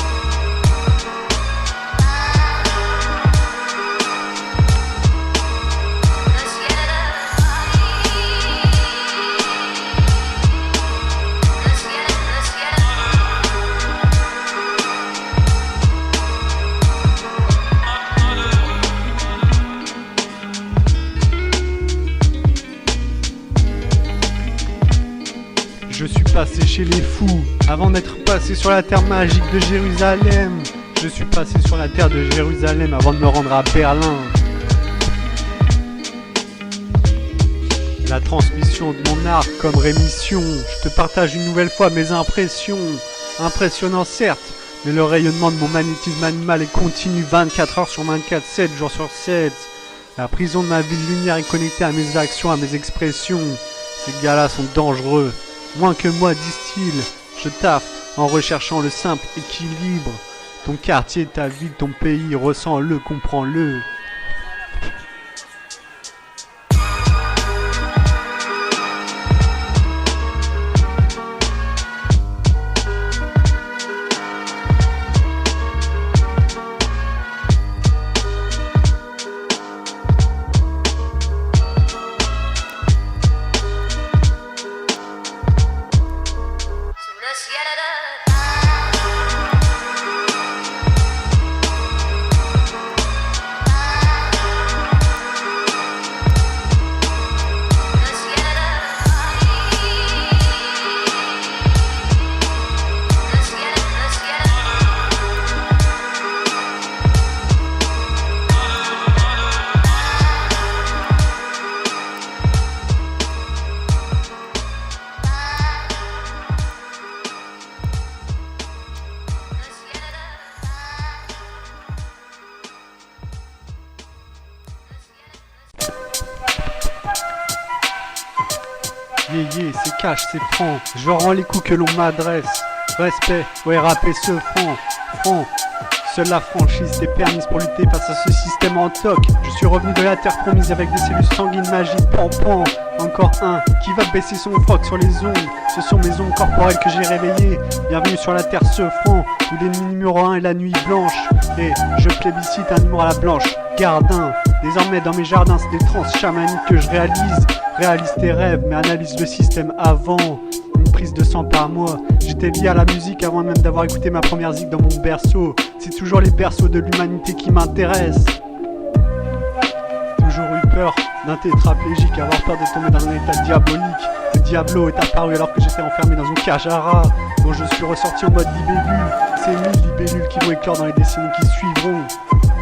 Je suis passé chez les fous, avant d'être passé sur la terre magique de Jérusalem. Je suis passé sur la terre de Jérusalem avant de me rendre à Berlin. La transmission de mon art comme rémission. Je te partage une nouvelle fois mes impressions. Impressionnant certes, mais le rayonnement de mon magnétisme animal est continu 24 heures sur 24, 7 jours sur 7. La prison de ma ville lumière est connectée à mes actions, à mes expressions. Ces gars-là sont dangereux. Moins que moi, disent-ils, je taffe en recherchant le simple équilibre. Ton quartier, ta ville, ton pays, ressens-le, comprends-le. Yeah, c'est cash, c'est franc. Je rends les coups que l'on m'adresse. Respect, ouais, rapper ce franc. Seule la franchise t'est permise pour lutter face à ce système en toc. Je suis revenu de la terre promise avec des cellules sanguines magiques. Pan. Encore un qui va baisser son froc sur les ondes. Ce sont mes ondes corporelles que j'ai réveillées. Bienvenue sur la terre ce franc, où l'ennemi numéro 1 est la nuit blanche. Et je plébiscite un humour à la blanche. Gardin, désormais dans mes jardins, c'est des trans chamaniques que je réalise. Réalise tes rêves, mais analyse le système avant. Une prise de sang par mois. J'étais lié à la musique avant même d'avoir écouté ma première zik dans mon berceau. C'est toujours les berceaux de l'humanité qui m'intéressent. Toujours eu peur d'un tétraplégique, avoir peur de tomber dans un état diabolique. Le Diablo est apparu alors que j'étais enfermé dans une cage à rats, dont je suis ressorti en mode libellule. Ces 1000 libellules qui vont éclore dans les décennies qui suivront.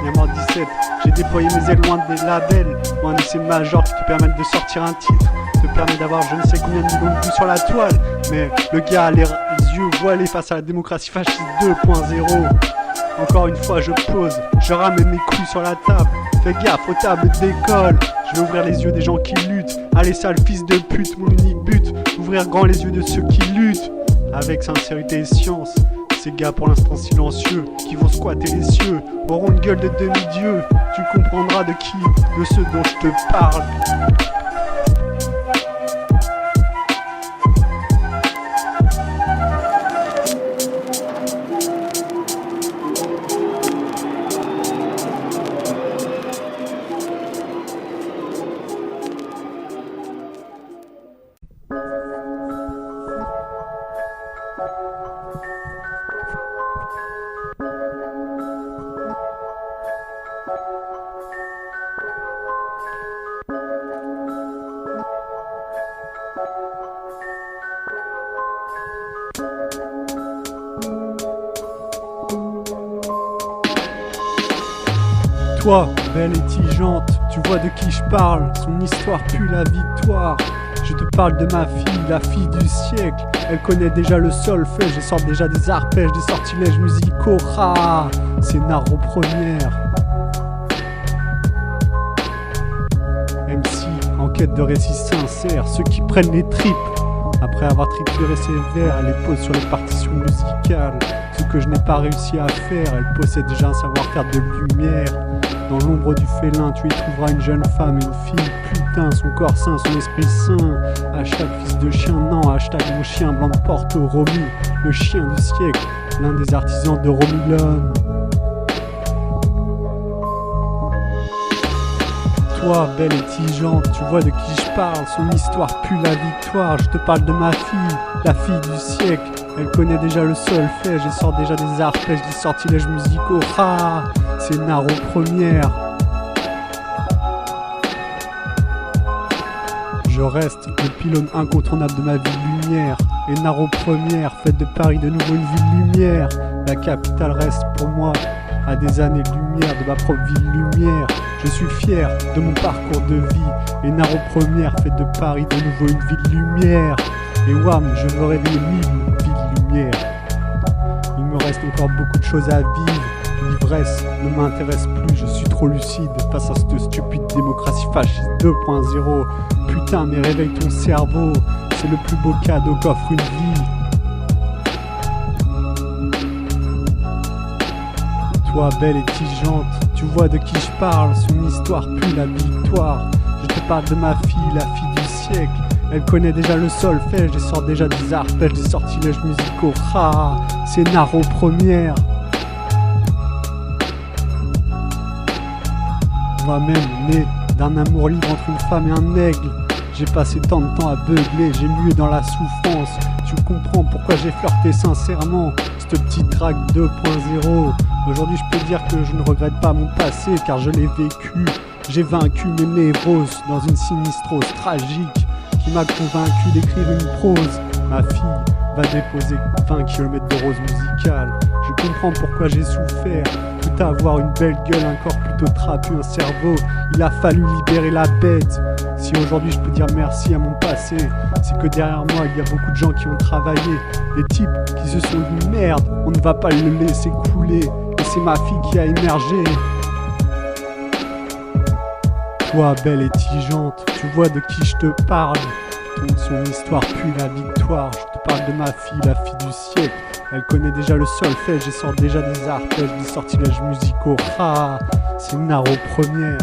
Il y a mort 17, j'ai déployé mes ailes loin des labels, loin de ces majors qui te permettent de sortir un titre, te permet d'avoir je ne sais combien de millions de vues sur la toile. Mais le gars a les yeux voilés face à la démocratie fasciste 2.0. Encore une fois je pose, je ramène mes couilles sur la table. Fais gaffe aux tables d'école. Je vais ouvrir les yeux des gens qui luttent. Allez sale fils de pute, mon unique but, ouvrir grand les yeux de ceux qui luttent. Avec sincérité et science, ces gars pour l'instant silencieux, qui vont squatter les cieux, auront une gueule de demi-dieu. Tu comprendras de qui, de ceux dont je te parle. Toi, belle et tigeante, tu vois de qui je parle. Son histoire pue la victoire. Je te parle de ma fille, la fille du siècle. Elle connaît déjà le solfège, je sors déjà des arpèges, des sortilèges musicaux. Ah, c'est Naro première. MC, en quête de récits sincères, ceux qui prennent les tripes. Après avoir trituré ses vers, elle les pose sur les partitions musicales. Ce que je n'ai pas réussi à faire, elle possède déjà un savoir-faire de lumière. Dans l'ombre du félin, tu y trouveras une jeune femme, une fille, putain, son corps sain, son esprit sain. Hashtag fils de chien, non, hashtag mon chien blanc de Porto, Romy, le chien du siècle, l'un des artisans de Romilon. Toi, belle et tigeante, tu vois de qui je parle, son histoire pue la victoire. Je te parle de ma fille, la fille du siècle. Elle connaît déjà le solfège et sort déjà des arpèges, des sortilèges musicaux. Ah, c'est Naro première. Je reste le pylône incontournable de ma ville-lumière. Et Naro première, fête de Paris de nouveau une ville-lumière. La capitale reste pour moi à des années-lumière de ma propre ville-lumière. Je suis fier de mon parcours de vie. Et Naro première, fête de Paris de nouveau une ville-lumière. Et wham, je veux réveiller 1000 villes-lumière. Il me reste encore beaucoup de choses à vivre. L'ivresse ne m'intéresse plus, je suis trop lucide face à cette stupide démocratie fasciste 2.0. Putain, mais réveille ton cerveau, c'est le plus beau cadeau qu'offre une vie. Toi, belle et tigeante, tu vois de qui je parle, son histoire pue la victoire. Je te parle de ma fille, la fille du siècle. Elle connaît déjà le solfège et sort déjà des arpèges, des sortilèges musicaux. Ah, c'est Naro première. Moi-même, né d'un amour libre entre une femme et un aigle. J'ai passé tant de temps à beugler, j'ai mué dans la souffrance. Tu comprends pourquoi j'ai flirté sincèrement cette petite track 2.0. Aujourd'hui, je peux dire que je ne regrette pas mon passé car je l'ai vécu. J'ai vaincu mes névroses dans une sinistrose tragique qui m'a convaincu d'écrire une prose. Ma fille va déposer 20 km de rose musicale. Je comprends pourquoi j'ai souffert. Tout avoir une belle gueule, un corps plutôt trapu, un cerveau. Il a fallu libérer la bête. Si aujourd'hui je peux dire merci à mon passé, c'est que derrière moi il y a beaucoup de gens qui ont travaillé. Des types qui se sont dit merde, on ne va pas le laisser couler. Et c'est ma fille qui a émergé. Toi, belle et tigeante, tu vois de qui je te parle. Ton Son histoire puis la victoire. Je te parle de ma fille, la fille du siècle. Elle connaît déjà le solfège et sort déjà des arpèges, des sortilèges musicaux. Ah, c'est Naro première.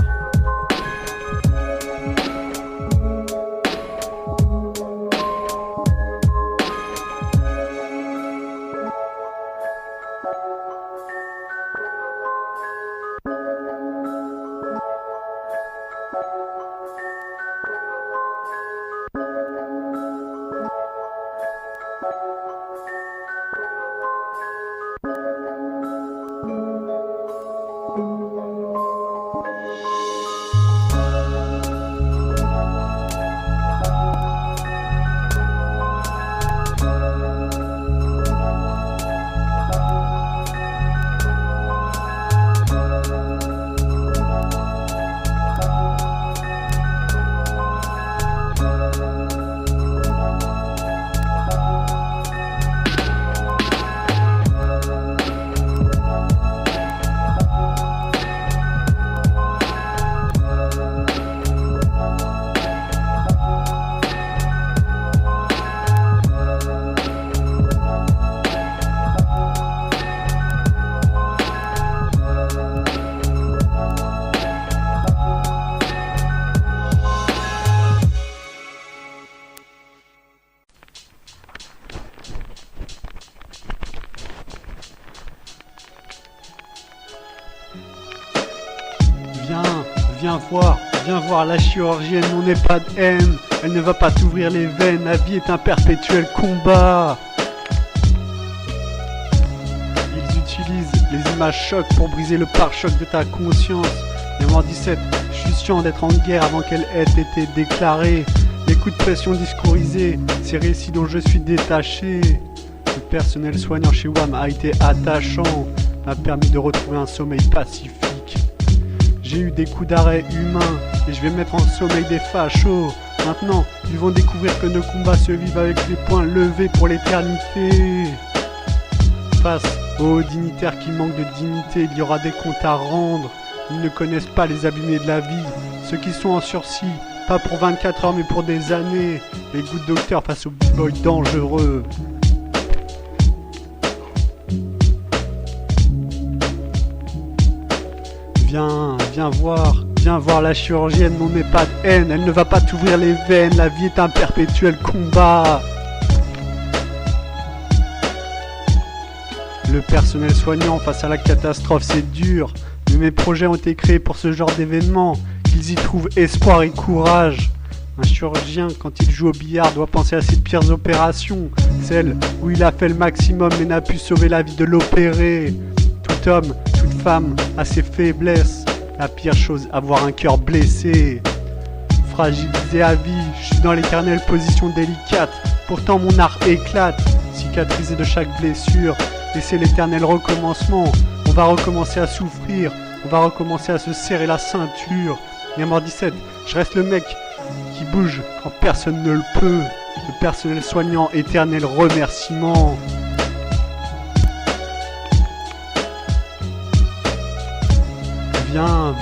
Viens voir la chirurgienne, on n'est pas de haine. Elle ne va pas t'ouvrir les veines, la vie est un perpétuel combat. Ils utilisent les images chocs pour briser le pare-choc de ta conscience. Mémoire 17, je suis sûr d'être en guerre avant qu'elle ait été déclarée. Les coups de pression discourisés, ces récits dont je suis détaché. Le personnel soignant chez WAM a été attachant, m'a permis de retrouver un sommeil pacifique. J'ai eu des coups d'arrêt humains et je vais mettre en sommeil des fachos. Maintenant, ils vont découvrir que nos combats se vivent avec les poings levés pour l'éternité. Face aux dignitaires qui manquent de dignité, il y aura des comptes à rendre. Ils ne connaissent pas les abîmés de la vie. Ceux qui sont en sursis, pas pour 24 heures mais pour des années. Les good docteurs face aux b-boys dangereux. Viens voir la chirurgienne, on n'est pas de haine, elle ne va pas t'ouvrir les veines, la vie est un perpétuel combat. Le personnel soignant face à la catastrophe, c'est dur, mais mes projets ont été créés pour ce genre d'événement, qu'ils y trouvent espoir et courage. Un chirurgien, quand il joue au billard, doit penser à ses pires opérations, celles où il a fait le maximum mais n'a pu sauver la vie de l'opéré. Tout homme, toute femme a ses faiblesses. La pire chose, avoir un cœur blessé. Fragilisé à vie, je suis dans l'éternelle position délicate. Pourtant mon art éclate. Cicatrisé de chaque blessure. Et c'est l'éternel recommencement. On va recommencer à souffrir. On va recommencer à se serrer la ceinture. Mémoire 17, je reste le mec qui bouge quand personne ne le peut. Le personnel soignant, éternel remerciement.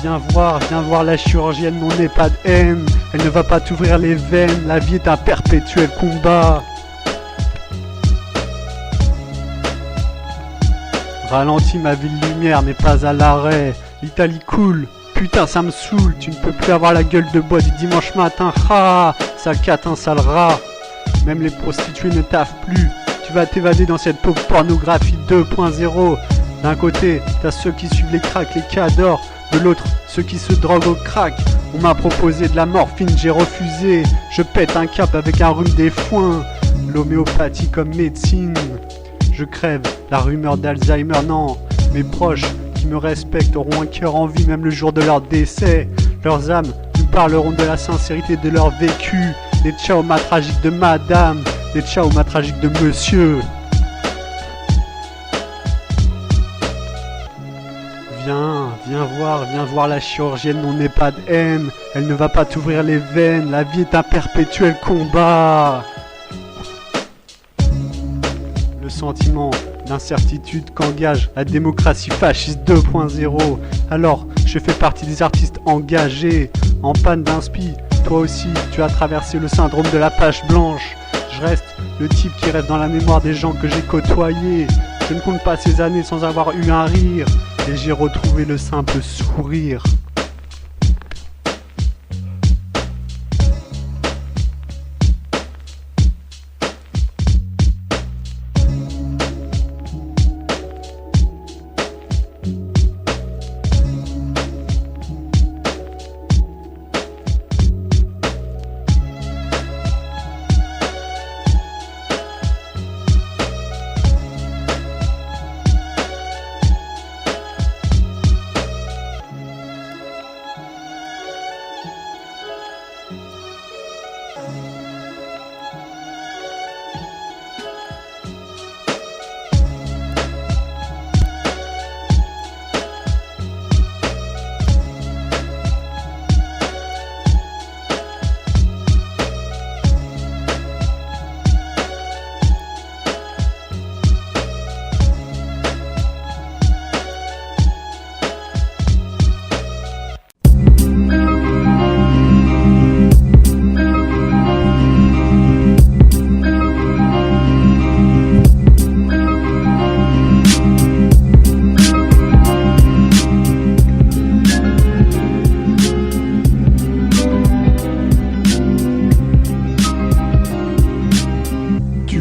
Viens voir la chirurgienne, on n'est pas de haine. Elle ne va pas t'ouvrir les veines, la vie est un perpétuel combat. Ralentis, ma ville lumière n'est pas à l'arrêt. L'Italie coule, putain ça me saoule. Tu ne peux plus avoir la gueule de bois du dimanche matin. Ah, sale catin, sale rat. Même les prostituées ne taffent plus. Tu vas t'évader dans cette pauvre pornographie 2.0. D'un côté, t'as ceux qui suivent les cracks, les cadors. De l'autre, ceux qui se droguent au crack. On m'a proposé de la morphine, j'ai refusé. Je pète un cap avec un rhume des foins. L'homéopathie comme médecine. Je crève, la rumeur d'Alzheimer, non. Mes proches qui me respectent auront un cœur en vie même le jour de leur décès. Leurs âmes nous parleront de la sincérité de leur vécu. Les tchaomas tragiques de madame, les tchaomas tragiques de monsieur. Viens voir la chirurgienne, on n'est pas de haine. Elle ne va pas t'ouvrir les veines, la vie est un perpétuel combat. Le sentiment d'incertitude qu'engage la démocratie fasciste 2.0. Alors, je fais partie des artistes engagés, en panne d'inspi, toi aussi, tu as traversé le syndrome de la page blanche. Je reste le type qui reste dans la mémoire des gens que j'ai côtoyés. Je ne compte pas ces années sans avoir eu un rire, et j'ai retrouvé le simple sourire.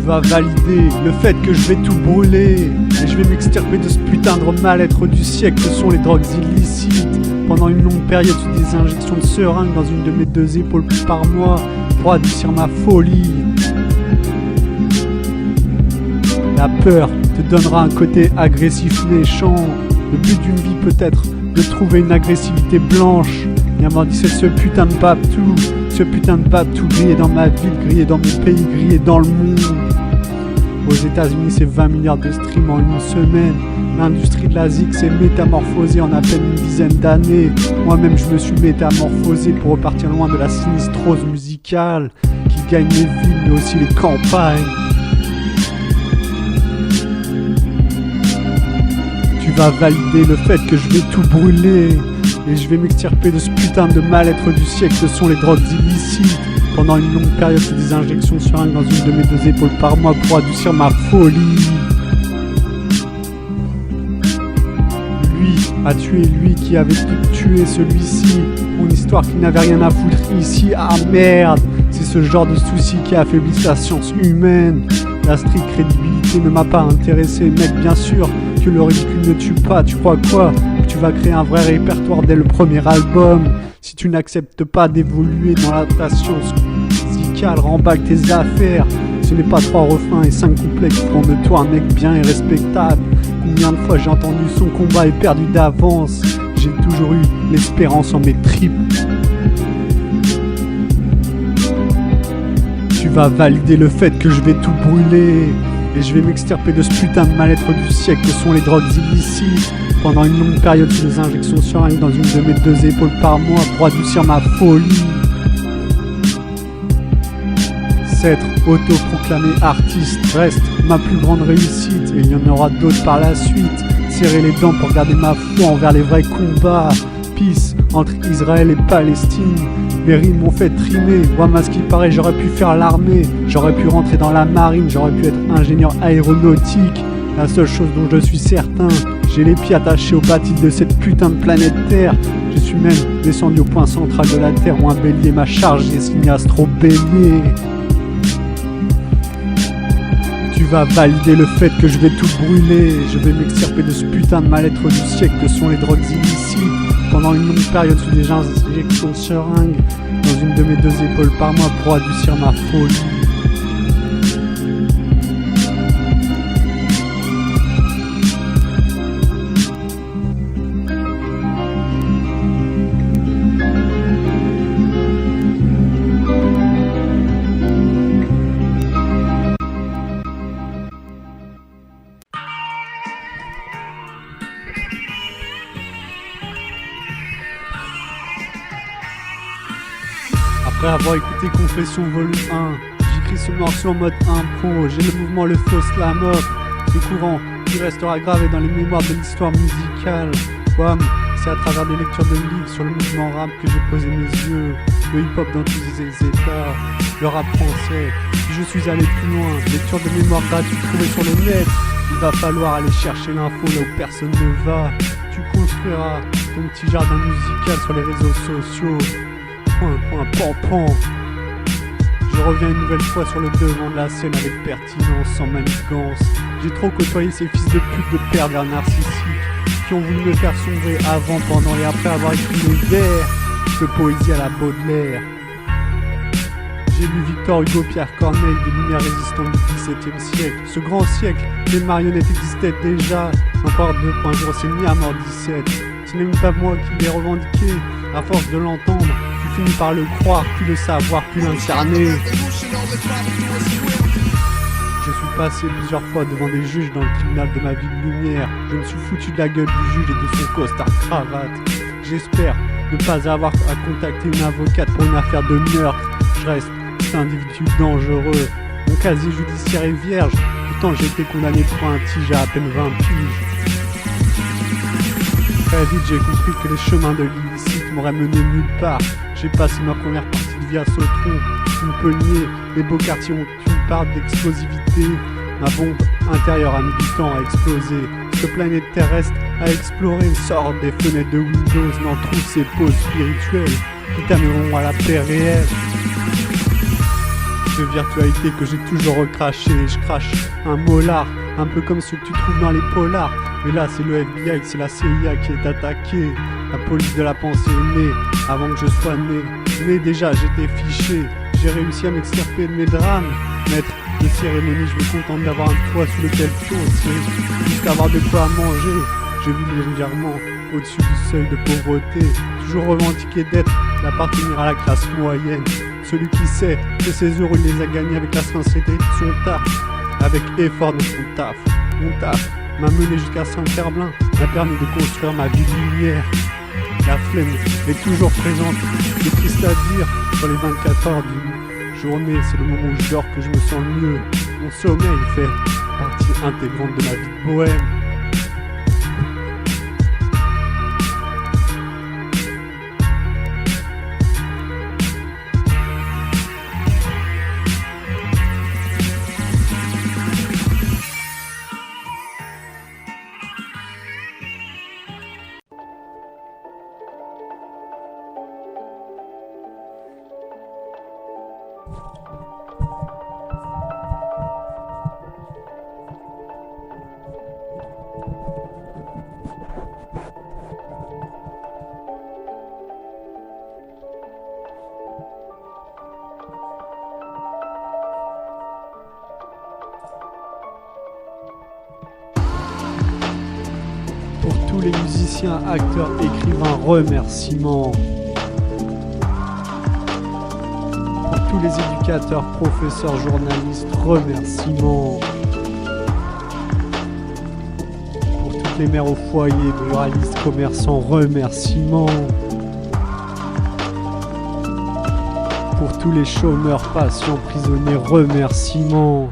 Va valider le fait que je vais tout brûler et je vais m'extirper de ce putain de mal-être du siècle que sont les drogues illicites. Pendant une longue période sous des injections de seringues dans une de mes 2 épaules par mois pour adoucir ma folie. La peur te donnera un côté agressif méchant. Le but d'une vie peut être de trouver une agressivité blanche. Viens dit c'est ce putain de Babtou, ce putain de Babtou grillé dans ma ville, grillé dans mon pays, grillé dans le monde. Aux États-Unis, c'est 20 milliards de streams en une semaine. L'industrie de la zik s'est métamorphosée en à peine une dizaine d'années. Moi-même, je me suis métamorphosé pour repartir loin de la sinistrose musicale qui gagne les villes, mais aussi les campagnes. Tu vas valider le fait que je vais tout brûler et je vais m'extirper de ce putain de mal-être du siècle que sont les drogues illicites. Pendant une longue période, c'est des injections de seringues dans une de mes 2 épaules par mois pour adoucir ma folie. Lui a tué lui qui avait tué celui-ci pour une histoire qui n'avait rien à foutre ici. Ah merde, c'est ce genre de souci qui affaiblit la science humaine. La stricte crédibilité ne m'a pas intéressé, mec, bien sûr que le ridicule ne tue pas. Tu crois quoi? Que tu vas créer un vrai répertoire dès le premier album? Si tu n'acceptes pas d'évoluer dans la science musicale, remballe tes affaires. Ce n'est pas 3 refrains et 5 couplets qui feront de toi un mec bien et respectable. Combien de fois j'ai entendu son combat et perdu d'avance. J'ai toujours eu l'espérance en mes tripes. Tu vas valider le fait que je vais tout brûler et je vais m'extirper de ce putain de mal-être du siècle que sont les drogues illicites. Pendant une longue période sous des injections de seringues dans une de mes 2 épaules par mois pour adoucir ma folie. S'être autoproclamé artiste reste ma plus grande réussite et il y en aura d'autres par la suite. Serrer les dents pour garder ma foi envers les vrais combats. Peace entre Israël et Palestine. Mes rimes m'ont fait trimer. Moi, à ce qui paraît, j'aurais pu faire l'armée. J'aurais pu rentrer dans la marine. J'aurais pu être ingénieur aéronautique. La seule chose dont je suis certain, j'ai les pieds attachés aux bâtis de cette putain de planète Terre. Je suis même descendu au point central de la Terre où un bélier m'a chargé, signé Astro Bélier. Tu vas valider le fait que je vais tout brûler. Je vais m'extirper de ce putain de mal-être du siècle que sont les drogues illicites. Pendant une longue période sous des injections de seringues dans une de mes 2 épaules par mois pour adoucir ma folie. Après avoir écouté Confession volume 1, j'écris ce morceau en mode impro. J'ai le mouvement le faux slam up, ce courant qui restera gravé dans les mémoires de l'histoire musicale. C'est à travers des lectures de livres sur le mouvement rap que j'ai posé mes yeux. le hip-hop dans tous ses états, le rap français. Puis je suis allé plus loin, lecture de mémoire gratuite trouvée sur le net. Il va falloir aller chercher l'info là où personne ne va. Tu construiras ton petit jardin musical sur les réseaux sociaux. Pan. Je reviens une nouvelle fois sur le devant de la scène avec pertinence, sans manigance. J'ai trop côtoyé ces fils de pute de pervers narcissiques qui ont voulu me faire sombrer avant, pendant et après avoir écrit des vers de poésie à la Baudelaire. J'ai lu Victor Hugo, Pierre Corneille, des lumières résistantes du XVIIe siècle. Ce grand siècle, les marionnettes existaient déjà. Encore 2.0, c'est ni à mort 17. Ce n'est même pas moi qui l'ai revendiqué. À force de l'entendre, tu finis par le croire, puis le savoir, puis l'incarner. Je suis passé plusieurs fois devant des juges dans le tribunal de ma vie de lumière. Je me suis foutu de la gueule du juge et de son costard cravate. J'espère ne pas avoir à contacter une avocate pour une affaire de meurtre. Je reste un individu dangereux. Mon casier judiciaire est vierge. Pourtant j'ai été condamné pour un tige à peine 20 piges. Très vite j'ai compris que les chemins de l'illicite m'auraient mené nulle part. J'ai passé ma première partie de vie à Sautron, Montpellier. Les beaux quartiers ont une part d'explosivité. Ma bombe intérieure à 18 ans a explosé. Cette planète terrestre a exploré. Sort des fenêtres de Windows, n'en trouve ses pauses spirituelles qui t'amèneront à la paix réelle. De virtualité que j'ai toujours recraché. Je crache un molar, un peu comme ceux que tu trouves dans les polars. Mais là c'est le FBI, c'est la CIA qui est attaquée. La police de la pensée est née avant que je sois né. Né déjà j'étais fiché. J'ai réussi à m'extirper de mes drames. Maître de cérémonie, je me contente d'avoir un toit sous lequel toasser, juste avoir de quoi manger. Je vis légèrement au-dessus du seuil de pauvreté. Toujours revendiqué d'être, d'appartenir à la classe moyenne. Celui qui sait que ses euros il les a gagnés avec la sincérité de son taf, avec effort de son taf. Mon taf m'a mené jusqu'à Saint-Herblain, m'a permis de construire ma vie de lumière. La flemme est toujours présente, c'est triste à dire, sur les 24 heures d'une journée, c'est le moment où je dors que je me sens le mieux. Mon sommeil fait partie intégrante de ma vie de bohème. Pour tous les musiciens, acteurs, écrivains, remerciements. Pour tous les éducateurs, professeurs, journalistes, remerciements. Pour toutes les mères au foyer, buralistes, commerçants, remerciements. Pour tous les chômeurs, patients, prisonniers, remerciements.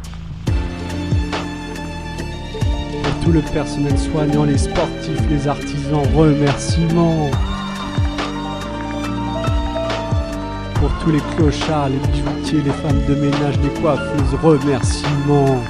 Tout le personnel soignant, les sportifs, les artisans, remerciements. Pour tous les clochards, les bijoutiers, les femmes de ménage, les coiffeuses, remerciements.